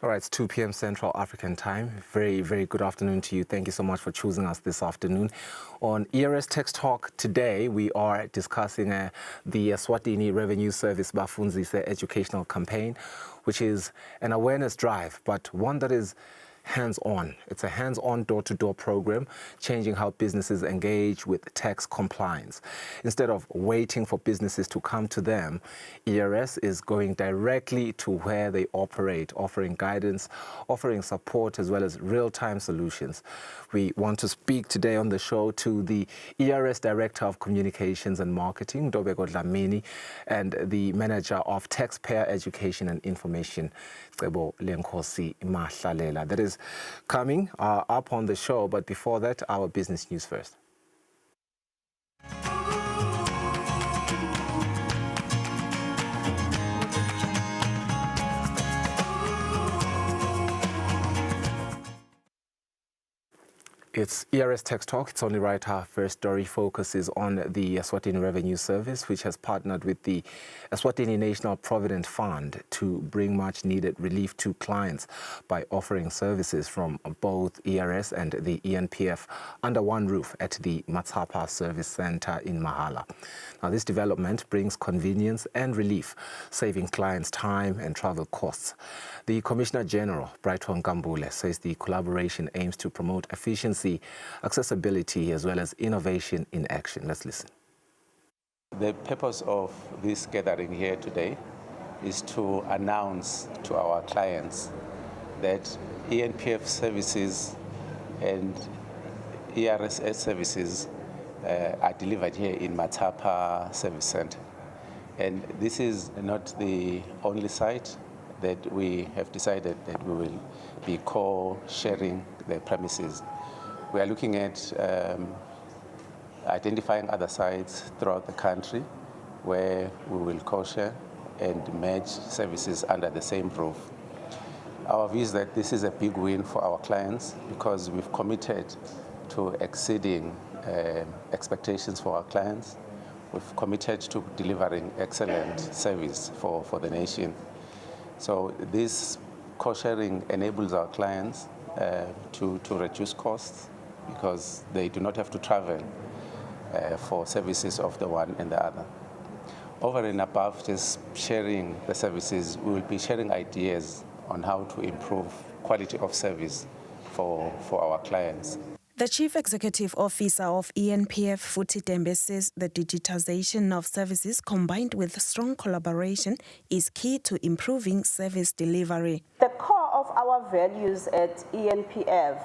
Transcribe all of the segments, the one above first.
All right, it's 2 p.m. Central African time. Very, very good afternoon to you. Thank you so much for choosing us this afternoon. On ERS Text Talk today, we are discussing the Eswatini Revenue Service Bafunzise educational campaign, which is an awareness drive, but one that is hands-on. It's a hands-on door-to-door program, changing how businesses engage with tax compliance. Instead of waiting for businesses to come to them, ERS is going directly to where they operate, offering guidance, offering support, as well as real-time solutions. We want to speak today on the show to the ERS Director of Communications and Marketing, Dobeko Dlamini, and the Manager of Taxpayer Education and Information, Cebo Lenkosi Mahlalela. That is coming up on the show, but before that, our business news first. It's ERS Text Talk. It's only right. Our first story focuses on the Eswatini Revenue Service, which has partnered with the Eswatini National Provident Fund to bring much-needed relief to clients by offering services from both ERS and the ENPF under one roof at the Matsapa Service Center in Mahala. Now, this development brings convenience and relief, saving clients time and travel costs. The Commissioner General, Brighton Gambule, says the collaboration aims to promote efficiency, accessibility, as well as innovation in action. Let's listen. The purpose of this gathering here today is to announce to our clients that ENPF services and ERS services are delivered here in Matsapa Service Center. And this is not the only site that we have decided that we will be co-sharing the premises. We are looking at identifying other sites throughout the country where we will co-share and merge services under the same roof. Our view is that this is a big win for our clients because we've committed to exceeding expectations for our clients. We've committed to delivering excellent service for the nation. So this co-sharing enables our clients to reduce costs because they do not have to travel for services of the one and the other. Over and above just sharing the services, we will be sharing ideas on how to improve quality of service for our clients. The Chief Executive Officer of ENPF, Futhi Dembe, says the digitization of services combined with strong collaboration is key to improving service delivery. The core of our values at ENPF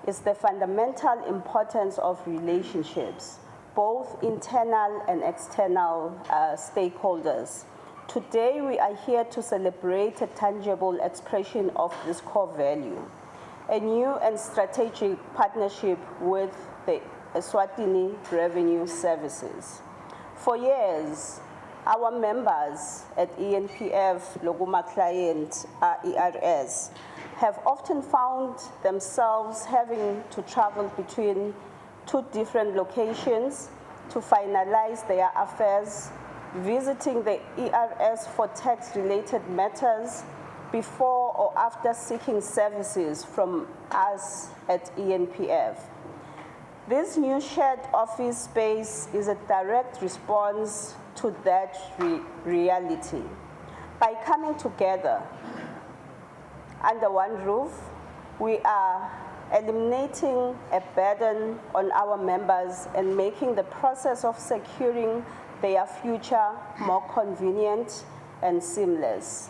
is the fundamental importance of relationships, both internal and external stakeholders. Today, we are here to celebrate a tangible expression of this core value. A new and strategic partnership with the Eswatini Revenue Services. For years, our members at ENPF, Loguma Client, ERS, have often found themselves having to travel between two different locations to finalize their affairs, visiting the ERS for tax-related matters, before or after seeking services from us at ENPF. This new shared office space is a direct response to that reality. By coming together under one roof, we are eliminating a burden on our members and making the process of securing their future more convenient and seamless.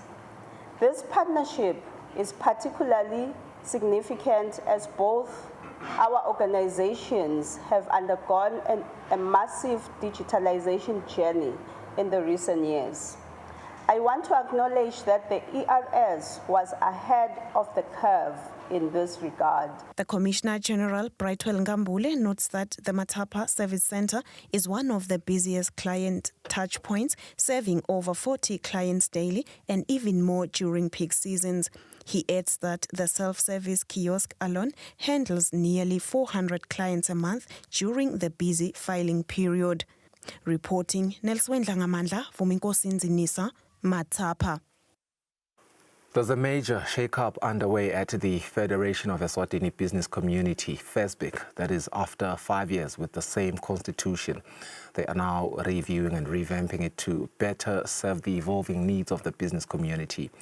This partnership is particularly significant as both our organizations have undergone a massive digitalization journey in the recent years. I want to acknowledge that the ERS was ahead of the curve in this regard. The Commissioner General, Brighton Gambule, notes that the Matsapa Service Center is one of the busiest client touchpoints, serving over 40 clients daily and even more during peak seasons. He adds that the self-service kiosk alone handles nearly 400 clients a month during the busy filing period. Reporting, Nelson Dlangamandla, Vuminkosi Nzinisa, Matsapa. There's a major shake-up underway at the Federation of Eswatini Business Community, FESBIC, that is after 5 years with the same constitution. They are now reviewing and revamping it to better serve the evolving needs of the business community.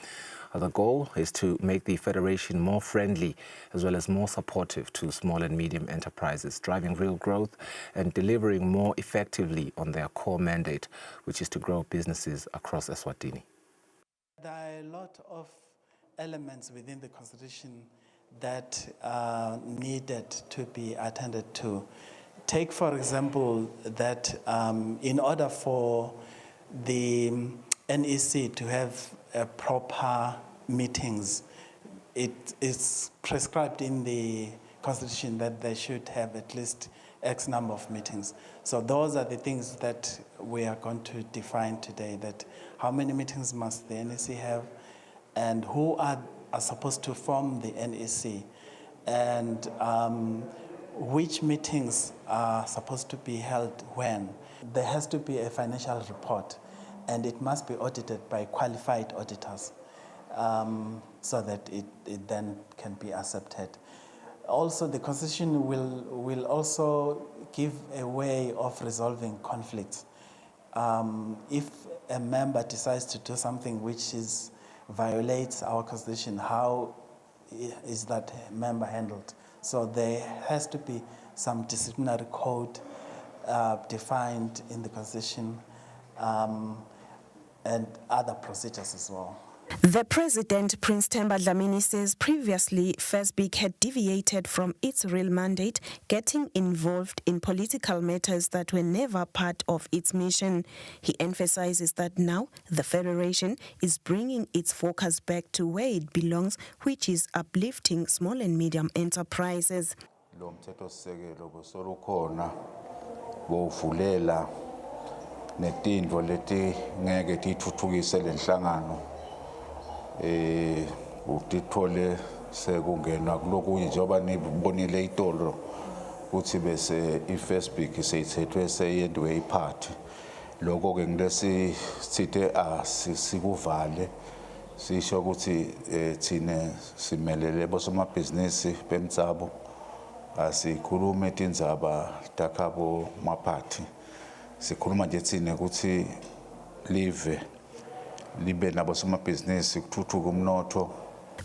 The goal is to make the federation more friendly as well as more supportive to small and medium enterprises, driving real growth and delivering more effectively on their core mandate, which is to grow businesses across Eswatini. There are a lot of elements within the Constitution that are needed to be attended to. Take, for example, that in order for the NEC to have proper meetings, it is prescribed in the Constitution that they should have at least X number of meetings. So those are the things that we are going to define today, that how many meetings must the NEC have and who are supposed to form the NEC, and which meetings are supposed to be held when. There has to be a financial report and it must be audited by qualified auditors so that it then can be accepted. Also, the Constitution will also give a way of resolving conflicts. If a member decides to do something which violates our Constitution, how is that member handled? So there has to be some disciplinary code defined in the Constitution and other procedures as well. The president, Prince Themba Dlamini, says previously FESBIC had deviated from its real mandate, getting involved in political matters that were never part of its mission. He emphasizes that now the federation is bringing its focus back to where it belongs, which is uplifting small and medium enterprises. Lo mthethosisekelo bosolukhona bovulela netindvo leti ngeke tithuthukise lenhlangano utithole sekungena kulokunye njengoba nibonile itolo ukuthi bese iFESBIC seyithethwe seyendwe iphathi lokho ke ngilesi sithe sikuvale sisho ukuthi thina simelele bosomabhizinisi bemtsabo asikhulume tindzaba takhabo maphathi sikhuluma nje thina ukuthi live libe nabosomabhizinisi kuthuthuka umnotho.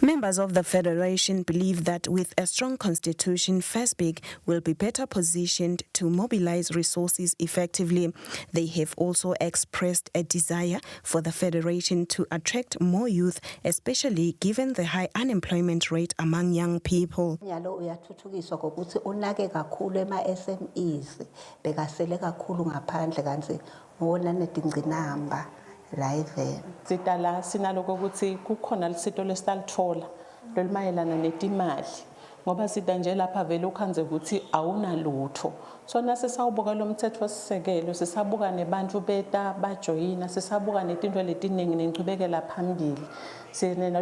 Members of the Federation believe that with a strong constitution, FESBIC will be better positioned to mobilize resources effectively. They have also expressed a desire for the Federation to attract more youth, especially given the high unemployment rate among young people. Nyalo uyathuthukiswa ngokuthi unake kakhulu ema-SMEs bekasele kakhulu ngaphandle kanti wona nedingcinamba live. Sitala sinaloko ukuthi kukhona lisito lesitalithola lolimayelana netimali ngoba sida nje lapha vele ukhanze ukuthi awunalutho. So nase sawubuka lo mthetho wesisekelo sisabuka nebantu beta bajoyina sisabuka netinto letiningi nenqubekela phambili. Sinalo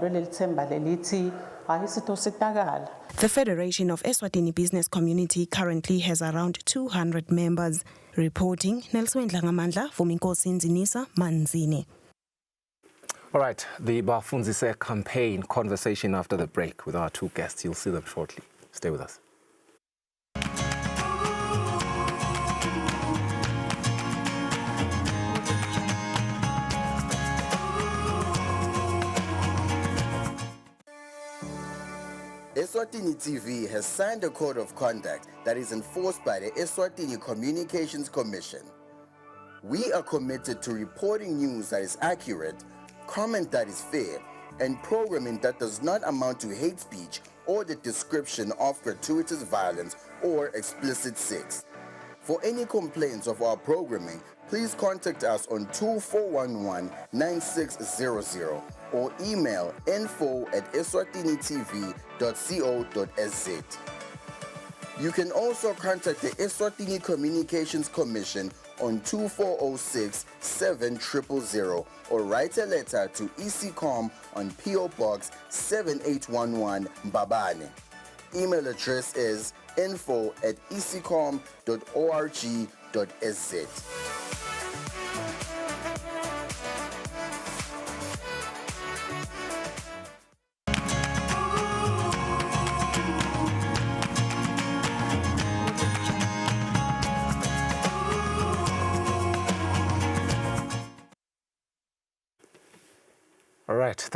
lelithemba lelithi ayisitho sitakala. The Federation of Eswatini Business Community currently has around 200 members. Reporting, Nelson Dlangamandla, Vuminkosi Nzinisa, Manzini. All right, the Bafunzise campaign conversation after the break with our two guests. You'll see them shortly. Stay with us. Eswatini TV has signed a code of conduct that is enforced by the Eswatini Communications Commission. We are committed to reporting news that is accurate, comment that is fair, and programming that does not amount to hate speech or the description of gratuitous violence or explicit sex. For any complaints of our programming, please contact us on 2411-9600 or email info@eswatinitv.co.za. You can also contact the Eswatini Communications Commission on 2406-7000 or write a letter to ECCOM on PO Box 7811 Mbabane. Email address is info@ecom.org.sz.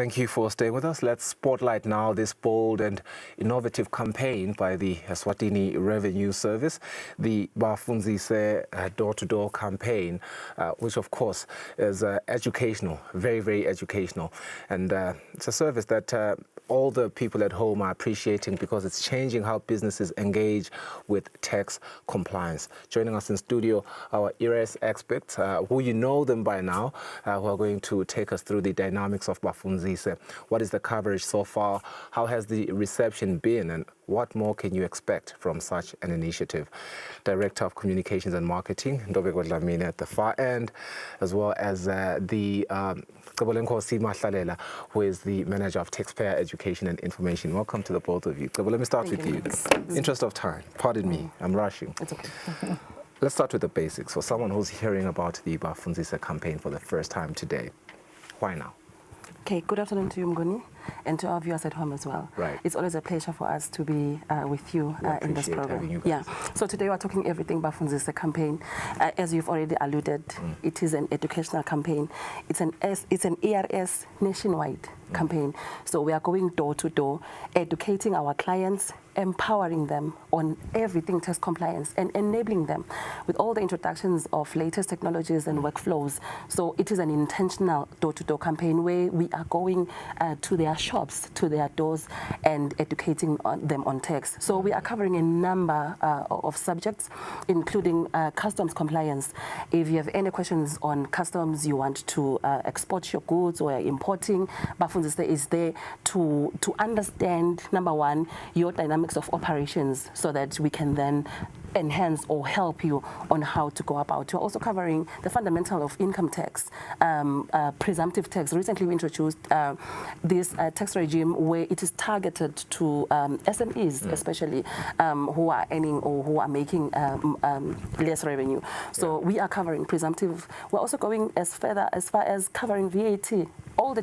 thank you for staying with us. Let's spotlight now this bold and innovative campaign by the Eswatini Revenue Service, the Bafunzise door-to-door campaign, which of course is educational, very, very educational. And it's a service that all the people at home are appreciating because it's changing how businesses engage with tax compliance. Joining us in studio, our ERS experts, who you know them by now, who are going to take us through the dynamics of Bafunzise. What is the coverage so far? How has the reception been? And what more can you expect from such an initiative? Director of Communications and Marketing, Ndobeko Dlamini at the far end, as well as who is the Manager of Taxpayer Education and Information. Welcome to the both of you. Let me start with you. Interest of time, pardon me, I'm rushing. It's okay. Let's start with the basics. For someone who's hearing about the Bafunzise campaign for the first time today, why now? Okay, good afternoon to you, Mnguni, and to our viewers at home as well. Right. It's always a pleasure for us to be with you in this program. Yeah. So today we're talking everything Bafunzise campaign. As you've already alluded, it is an educational campaign. It's an ERS nationwide campaign. So we are going door to door, educating our clients, empowering them on everything tax compliance and enabling them with all the introductions of latest technologies and workflows. So it is an intentional door-to-door campaign where we are going to their shops, to their doors, and educating them on tax. So we are covering a number of subjects, including customs compliance. If you have any questions on customs, you want to export your goods or importing, Bafunzise is there to understand, number one, your dynamics of operations so that we can then enhance or help you on how to go about. We're also covering the fundamental of income tax, presumptive tax. Recently we introduced this tax regime where it is targeted to SMEs, especially who are earning or who are making less revenue. So we are covering presumptive. We're also going as far as covering VAT. All the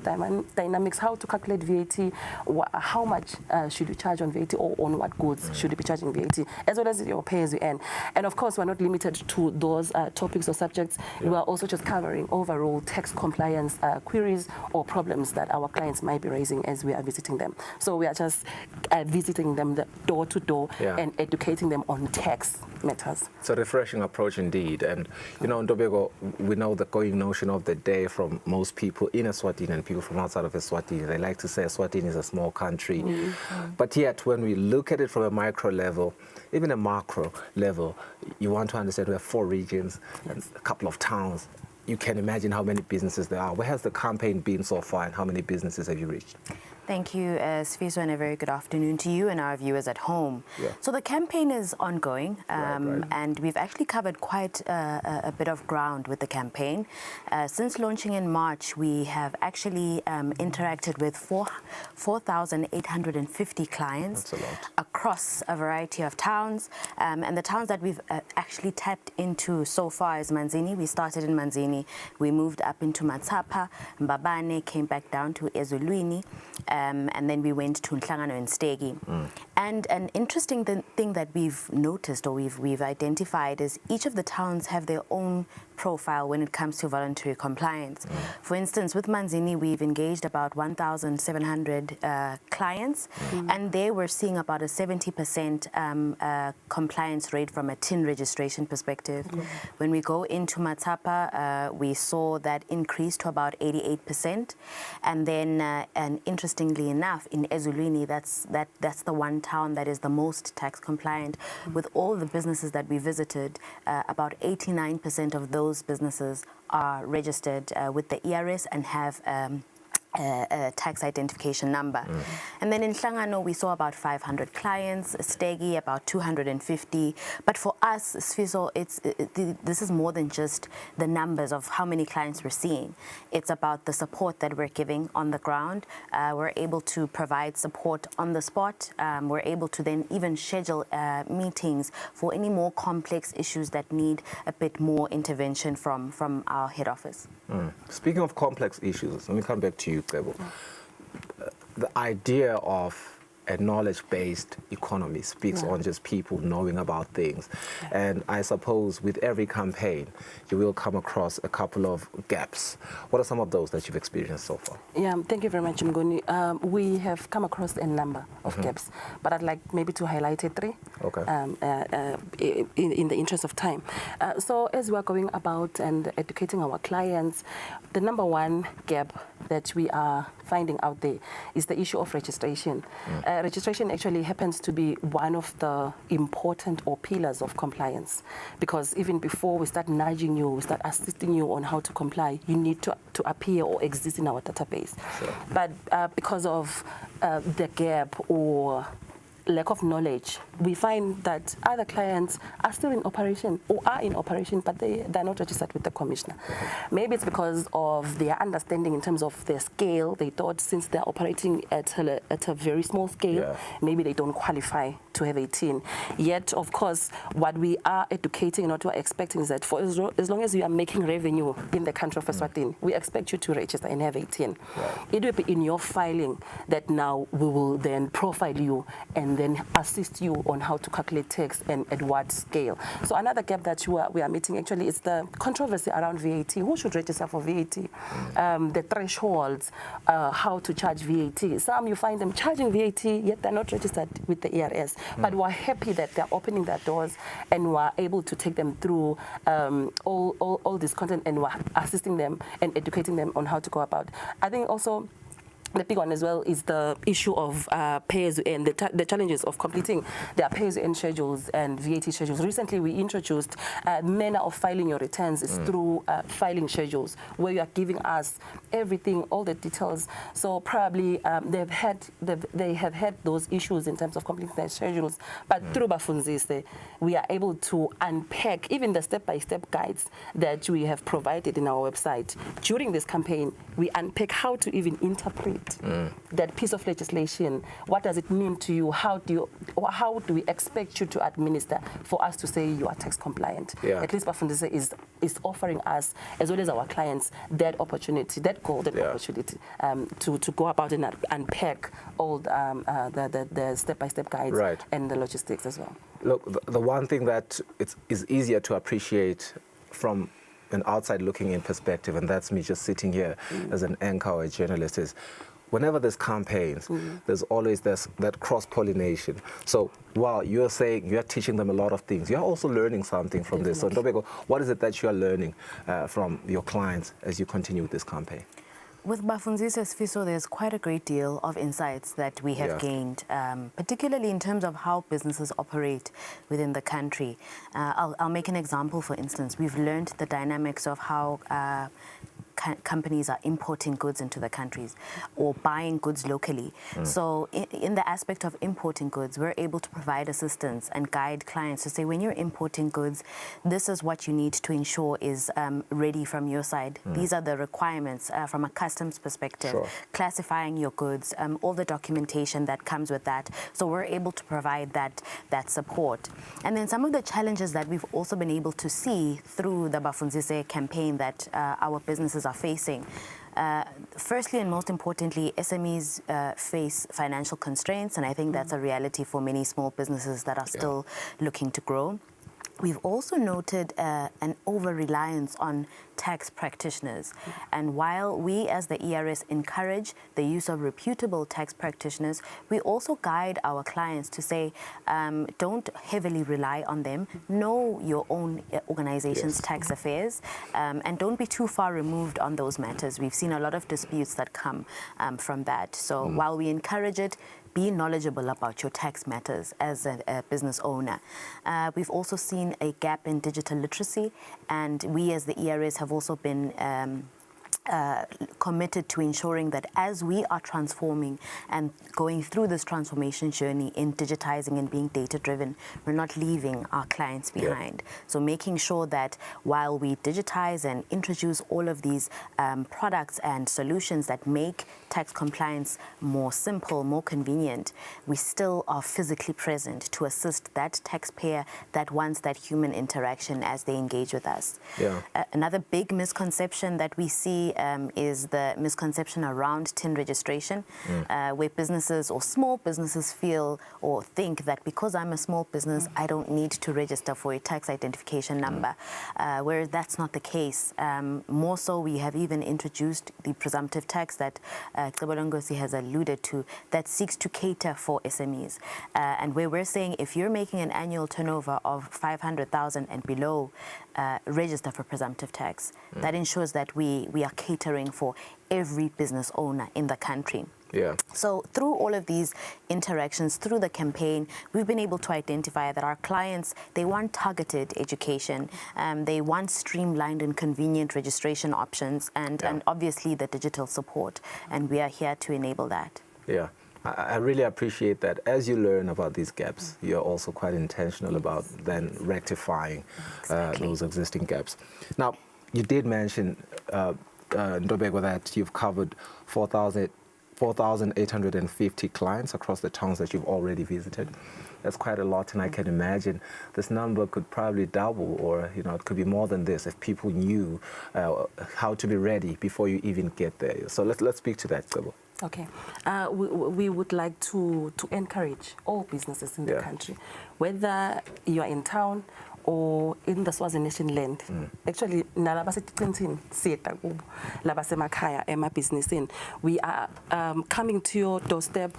dynamics, how to calculate VAT, how much should you charge on VAT, or on what goods should you be charging VAT, as well as your pay as you earn. And of course, we're not limited to those topics or subjects. We are also just covering overall tax compliance queries or problems that our clients might be raising as we are visiting them. So we are just visiting them door to door and educating them on tax matters. It's a refreshing approach indeed. And, you know, Ndobeko, we know the going notion of the day from most people in Eswatini and people from outside of Eswatini. They like to say Eswatini is a small country. But yet, when we look at it from a micro level, even a macro level, you want to understand we have 4 regions and a couple of towns. You can imagine how many businesses there are. Where has the campaign been so far and how many businesses have you reached? Thank you, Sfiso, and a very good afternoon to you and our viewers at home. So the campaign is ongoing, and we've actually covered quite a bit of ground with the campaign. Since launching in March, we have actually interacted with 4,850 clients across a variety of towns. And the towns that we've actually tapped into so far is Manzini. We started in Manzini. We moved up into Matsapa, Mbabane, came back down to Eswatini. And then we went to Nhlangano and Stegi. And an interesting thing that we've noticed or we've identified is each of the towns have their own profile when it comes to voluntary compliance. For instance, with Manzini, we've engaged about 1,700 clients, and there we're seeing about a 70% compliance rate from a TIN registration perspective. When we go into Matsapa, we saw that increase to about 88%. And then, and interestingly enough, in Eswatini, that's the one town that is the most tax compliant. With all the businesses that we visited, about 89% of those businesses are registered with the ERS and have a tax identification number. And then in Nhlangano, we saw about 500 clients, Stegi about 250. But for us, Sfiso, this is more than just the numbers of how many clients we're seeing. It's about the support that we're giving on the ground. We're able to provide support on the spot. We're able to then even schedule meetings for any more complex issues that need a bit more intervention from our head office. Speaking of complex issues, let me come back to you, Cebo. The idea of a knowledge-based economy, speaks on just people knowing about things. And I suppose with every campaign, you will come across a couple of gaps. What are some of those that you've experienced so far? Yeah, thank you very much, Mngoni. We have come across a number of gaps, but I'd like maybe to highlight three in the interest of time. So as we are going about and educating our clients, the number one gap that we are finding out there is the issue of registration. Registration actually happens to be one of the important or pillars of compliance, because even before we start nudging you, we start assisting you on how to comply, you need to appear or exist in our database. But because of the gap or lack of knowledge, we find that other clients are still in operation or are in operation, but they're not registered with the commissioner. Maybe it's because of their understanding in terms of their scale. They thought since they're operating at a very small scale, maybe they don't qualify to have 18. Yet, of course, what we are educating and what we're expecting is that for as long as you are making revenue in the country of Eswatini, we expect you to register and have 18. It will be in your filing that now we will then profile you and then assist you on how to calculate tax and at what scale. So another gap that we are meeting actually is the controversy around VAT. Who should register for VAT? The thresholds, how to charge VAT. Some you find them charging VAT, yet they're not registered with the ERS. But we're happy that they're opening their doors and we're able to take them through all this content, and we're assisting them and educating them on how to go about. I think also the big one as well is the issue of pay-as-you-earn, the challenges of completing their pay-as-you-earn schedules and VAT schedules. Recently, we introduced manner of filing your returns is through filing schedules, where you are giving us everything, all the details. So probably they have had those issues in terms of completing their schedules, but through Bafunzise, we are able to unpack even the step-by-step guides that we have provided in our website. During this campaign, we unpack how to even interpret that piece of legislation. What does it mean to you? How do we expect you to administer for us to say you are tax compliant? At least Bafundise is offering us, as well as our clients, that opportunity, that golden opportunity to go about and unpack all the step-by-step guides and the logistics as well. Look, the one thing that is easier to appreciate from an outside looking in perspective, and that's me just sitting here as an anchor or a journalist, is whenever there's campaigns, there's always that cross-pollination. So while you're saying you're teaching them a lot of things, you're also learning something from this. So Ntobeko, what is it that you're learning from your clients as you continue with this campaign? With Bafunzise Sfiso, there's quite a great deal of insights that we have gained, particularly in terms of how businesses operate within the country. I'll make an example, for instance. We've learned the dynamics of how companies are importing goods into the countries or buying goods locally. So in the aspect of importing goods, we're able to provide assistance and guide clients to say, when you're importing goods, this is what you need to ensure is ready from your side. These are the requirements from a customs perspective, classifying your goods, all the documentation that comes with that. So we're able to provide that support. And then some of the challenges that we've also been able to see through the Bafunzise campaign that our businesses are facing. Firstly and most importantly, SMEs face financial constraints, and I think that's a reality for many small businesses that are still looking to grow. We've also noted an over-reliance on tax practitioners. And while we as the ERS encourage the use of reputable tax practitioners, we also guide our clients to say, don't heavily rely on them. Know your own organization's tax affairs, and don't be too far removed on those matters. We've seen a lot of disputes that come from that. So while we encourage it, be knowledgeable about your tax matters as a business owner. We've also seen a gap in digital literacy, and we as the ERS have also been committed to ensuring that as we are transforming and going through this transformation journey in digitizing and being data-driven, we're not leaving our clients behind. So making sure that while we digitize and introduce all of these products and solutions that make tax compliance more simple, more convenient, we still are physically present to assist that taxpayer that wants that human interaction as they engage with us. Another big misconception that we see is the misconception around TIN registration, where businesses or small businesses feel or think that because I'm a small business, I don't need to register for a tax identification number, whereas that's not the case. More so, we have even introduced the presumptive tax that Ngozi has alluded to, that seeks to cater for SMEs, and where we're saying if you're making an annual turnover of 500,000 and below, register for presumptive tax. That ensures that we are catering for every business owner in the country. Yeah. So through all of these interactions, through the campaign, we've been able to identify that our clients, they want targeted education, they want streamlined and convenient registration options, and obviously the digital support, and we are here to enable that. Yeah. I really appreciate that as you learn about these gaps, you're also quite intentional about then rectifying those existing gaps. Now, you did mention, Ndobeko, that you've covered 4,850 clients across the towns that you've already visited. That's quite a lot, and I can imagine this number could probably double, or it could be more than this if people knew how to be ready before you even get there. So let's speak to that, Cebo. Okay. We would like to encourage all businesses in the country, whether you are in town or in the Swazi Nation land. Actually, we are coming to your doorstep.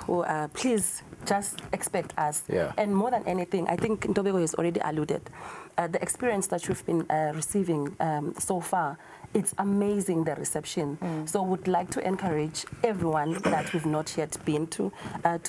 Please just expect us. And more than anything, I think Ndobeko has already alluded, the experience that you've been receiving so far, it's amazing, the reception. So would like to encourage everyone that we've not yet been to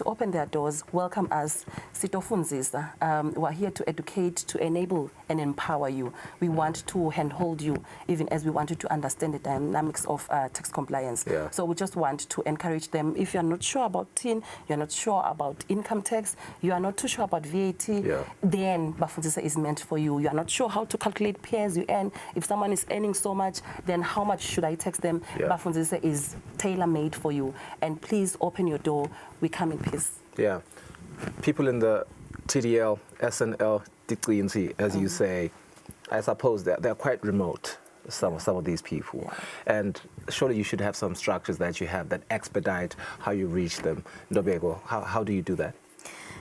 open their doors, welcome us. Sitofunzisa. We're here to educate, to enable and empower you. We want to handhold you, even as we want you to understand the dynamics of tax compliance. So we just want to encourage them. If you're not sure about TIN, you're not sure about income tax, you are not too sure about VAT, then Bafunzisa is meant for you. You are not sure how to calculate pay as you earn. If someone is earning so much, then how much should I tax them? Bafunzisa is tailor-made for you. And please open your door. We come in peace. Yeah. People in the TDL, SNL, as you say, I suppose they're quite remote, some of these people. And surely you should have some structures that you have that expedite how you reach them. Ndobeko, how do you do that?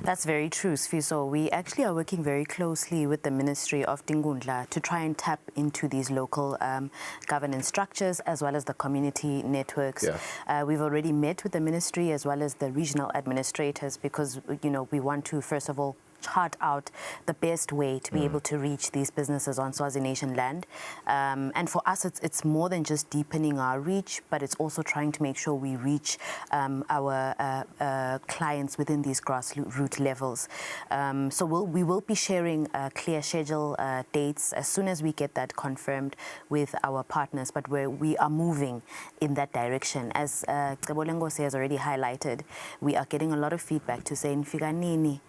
That's very true, Sfiso. We actually are working very closely with the Ministry of Dingundla to try and tap into these local governance structures as well as the community networks. We've already met with the ministry as well as the regional administrators because, we want to, first of all, chart out the best way to be able to reach these businesses on Swazi Nation land. And for us, it's more than just deepening our reach, but it's also trying to make sure we reach our clients within these grassroots levels. So we will be sharing clear schedule dates as soon as we get that confirmed with our partners, but we are moving in that direction. As Ngozi has already highlighted, we are getting a lot of feedback to say, Nfika nini,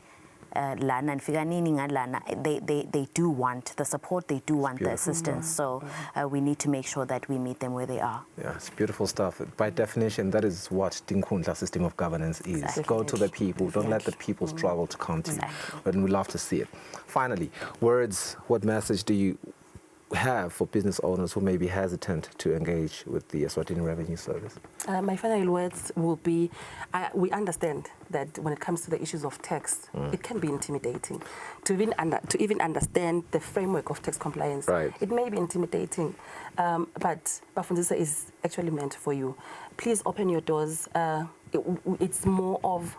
lana and figanini lana, they do want the support, they do want the assistance. So we need to make sure that we meet them where they are. Yeah, it's beautiful stuff. By definition, that is what Dinkhundla system of governance is. Go to the people. Don't let the people struggle to come to you. But we love to see it. Finally, words, what message do you have for business owners who may be hesitant to engage with the Eswatini Revenue Service? My final words will be, we understand that when it comes to the issues of tax, it can be intimidating. To even understand the framework of tax compliance, it may be intimidating, but Bafunzisa is actually meant for you. Please open your doors. It's more of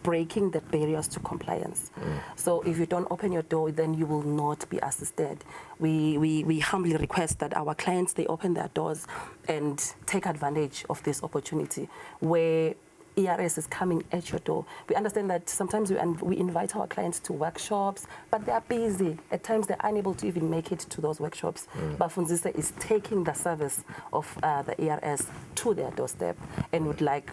breaking the barriers to compliance. So if you don't open your door, then you will not be assisted. We humbly request that our clients, they open their doors and take advantage of this opportunity where ERS is coming at your door. We understand that sometimes we invite our clients to workshops, but they are busy. At times they're unable to even make it to those workshops. Bafunzisa is taking the service of the ERS to their doorstep and would like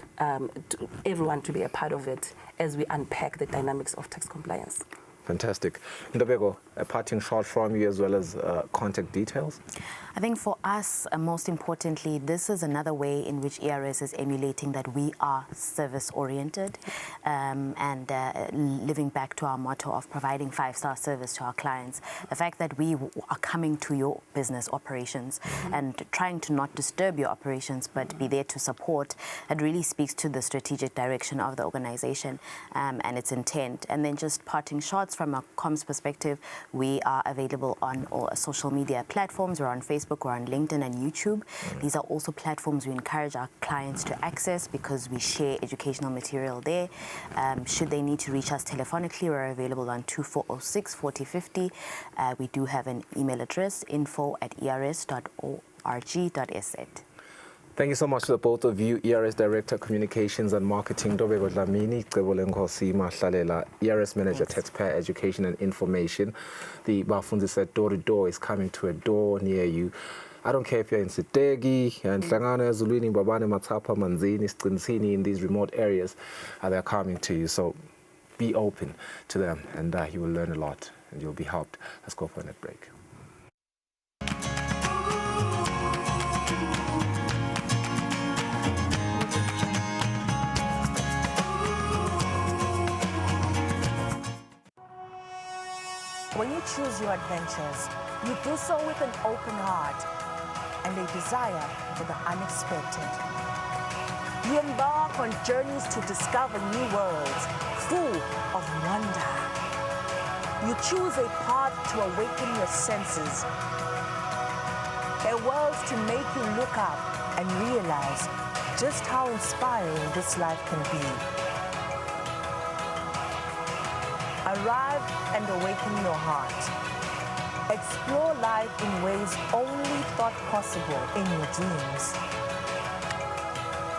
everyone to be a part of it as we unpack the dynamics of tax compliance. Fantastic. Ndobeko, a parting shot from you as well as contact details? I think for us, most importantly, this is another way in which ERS is emulating that we are service-oriented and living back to our motto of providing five-star service to our clients. The fact that we are coming to your business operations and trying to not disturb your operations but be there to support, it really speaks to the strategic direction of the organization and its intent. And then just parting shots from a comms perspective, we are available on all social media platforms. We're on Facebook, we're on LinkedIn and YouTube. These are also platforms we encourage our clients to access because we share educational material there. Should they need to reach us telephonically, we're available on 2406 4050. We do have an email address, info@ers.org.za. Thank you so much to the both of you, ERS Director, Communications and Marketing, Ndobeko Dlamini, Cebolenkosi Mahlalela, ERS Manager, Taxpayer Education and Information. The Bafundisa door-to-door is coming to a door near you. I don't care if you're in Sitegi, and Hlangana, Zulwini, Babane, Matsapa, Manzini, Scinsini, in these remote areas, they're coming to you. So be open to them, and you will learn a lot, and you'll be helped. Let's go for a net break. When you choose your adventures, you do so with an open heart and a desire for the unexpected. You embark on journeys to discover new worlds full of wonder. You choose a path to awaken your senses, a world to make you look up and realize just how inspiring this life can be. Arrive and awaken your heart. Explore life in ways only thought possible in your dreams.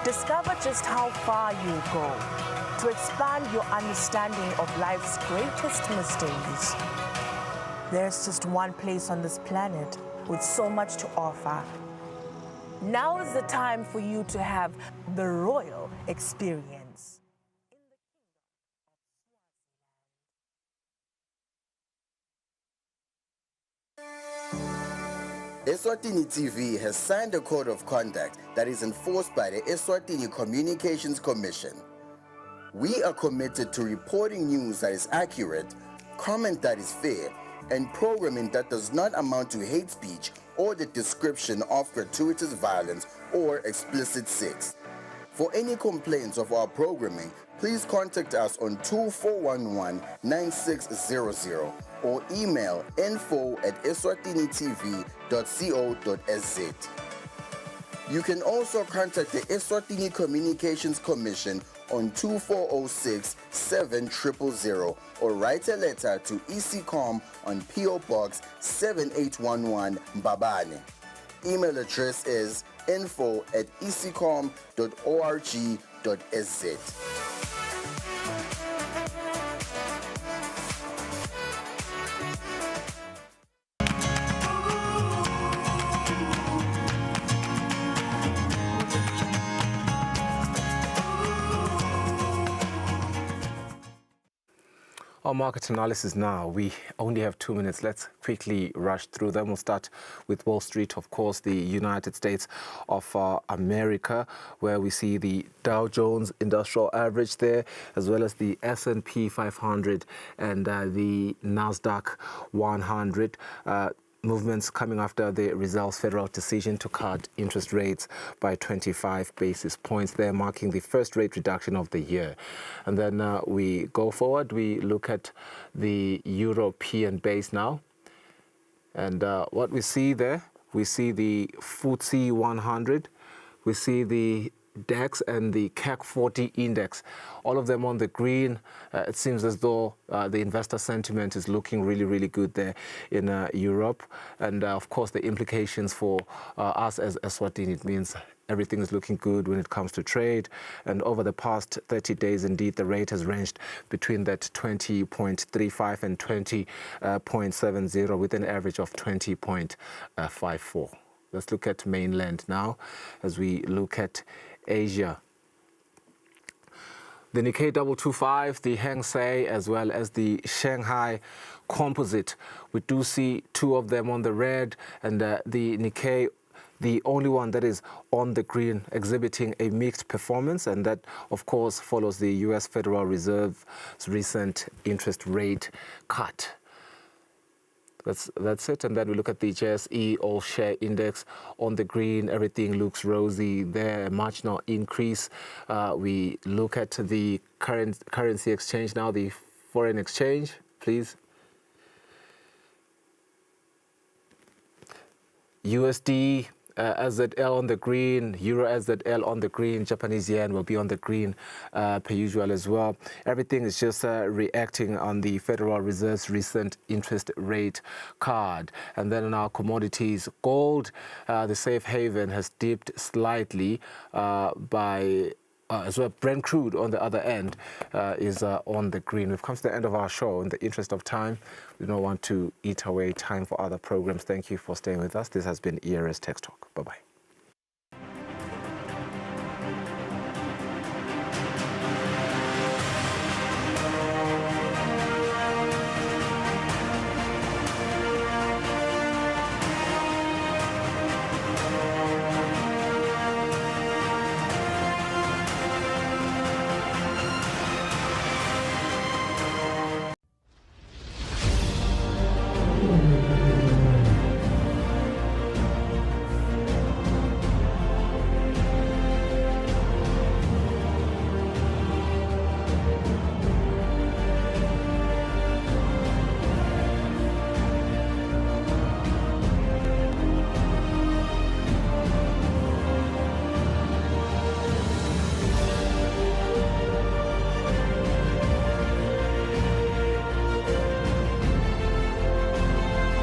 Discover just how far you'll go to expand your understanding of life's greatest mysteries. There's just one place on this planet with so much to offer. Now is the time for you to have the royal experience. Eswatini TV has signed a code of conduct that is enforced by the Eswatini Communications Commission. We are committed to reporting news that is accurate, comment that is fair, and programming that does not amount to hate speech or the description of gratuitous violence or explicit sex. For any complaints of our programming, please contact us on 2411-9600 or email info@eswatinitv.co.za. You can also contact the Eswatini Communications Commission on 2406 7000 or write a letter to ECCOM on PO Box 7811 Mbabane. Email address is info@ecom.org.za. Our market analysis now. We only have 2 minutes. Let's quickly rush through them. We'll start with Wall Street, of course, the United States of America, where we see the Dow Jones Industrial Average there, as well as the S&P 500 and the NASDAQ 100. Movements coming after the Reserve's federal decision to cut interest rates by 25 basis points there, marking the first rate reduction of the year. And then we go forward, we look at the European base now. And what we see there, we see the FTSE 100, we see the DAX and the CAC 40 index, all of them on the green. It seems as though the investor sentiment is looking really, really good there in Europe. And of course, the implications for us as Eswatini, it means everything is looking good when it comes to trade. And over the past 30 days, indeed, the rate has ranged between that 20.35 and 20.70 with an average of 20.54. Let's look at mainland now as we look at Asia. The Nikkei 225, the Hang Seng, as well as the Shanghai Composite. We do see two of them on the red, and the Nikkei, the only one that is on the green, exhibiting a mixed performance, and that, of course, follows the U.S. Federal Reserve's recent interest rate cut. That's it. And then we look at the JSE All Share Index on the green. Everything looks rosy there, marginal increase. We look at the currency exchange now, the foreign exchange, please. USD, SZL on the green, Euro SZL on the green, Japanese yen will be on the green per usual as well. Everything is just reacting on the Federal Reserve's recent interest rate card. And then on our commodities, gold, the safe haven has dipped slightly as well. Brent crude on the other end is on the green. We've come to the end of our show. In the interest of time, we don't want to eat away time for other programs. Thank you for staying with us. This has been ERS Text Talk. Bye-bye.